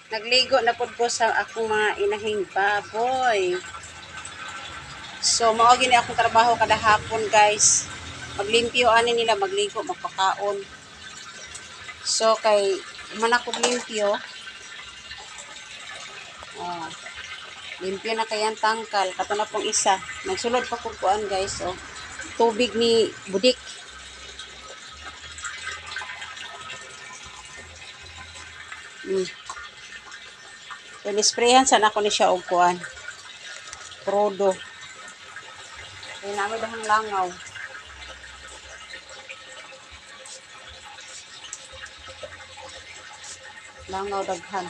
Nagligo na pod ko sa akong mga inahing baboy. So mao gini akong trabaho kada hapon, guys. Maglimpyo ani nila, magligo, magpakaon. So kay man ako limpyo. Oh. Limpyo na kayang tangkal, kato na pong isa. Nagsulod pa ko kuan, guys, oh. Tubig ni budik. Pinisprayan sana ako ni siya og kuan. Prodo. Kaya namin dahang langaw. Langaw daghan.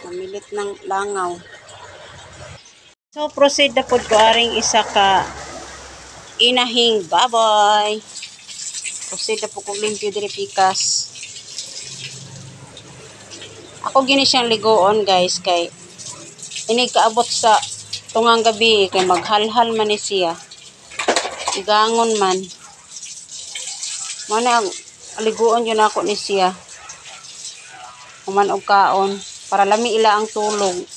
Mamilit ng langaw. So, proceed na po ko aring isa ka inahing baboy. Proceed na po kong limpyo diri pikas. Ako gini siyang ligoon, guys, kay inig kaabot sa tungang gabi, kay maghalhal man ni siya. Igangon man. Mana ang ligoon yun ako ni siya. Kuman og kaon para lami ila ang tulog.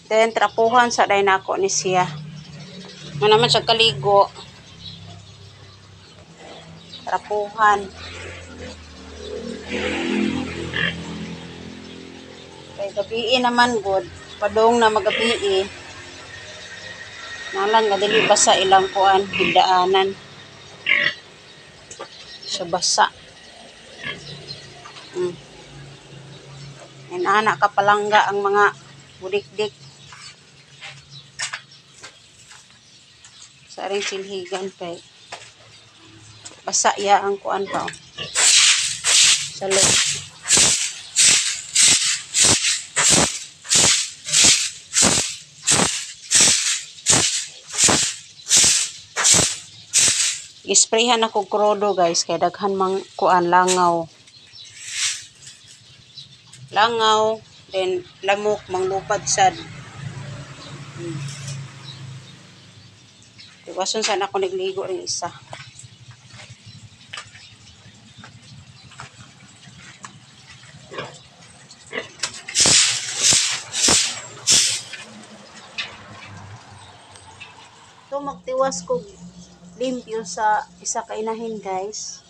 Then, trapuhan sa day nako ni siya. Mo naman siya kaligo. Trapuhan. Kay gabi naman good. Padong na magabi. Nalang nga dili basa ilang kuan, higdaanan. Siya basa. Anak kapalangga ang mga budik-dik. Sa ring silhigan kay basa ya ang kuan pa. Sa loob. Isprayhan ako krodo, guys, kay daghan mang kuan langaw. Langaw, then lamok manglupad sad. Iwason sana ako nagligo ring isa. So magtiwas ko limpyo sa isa ka inahin, guys.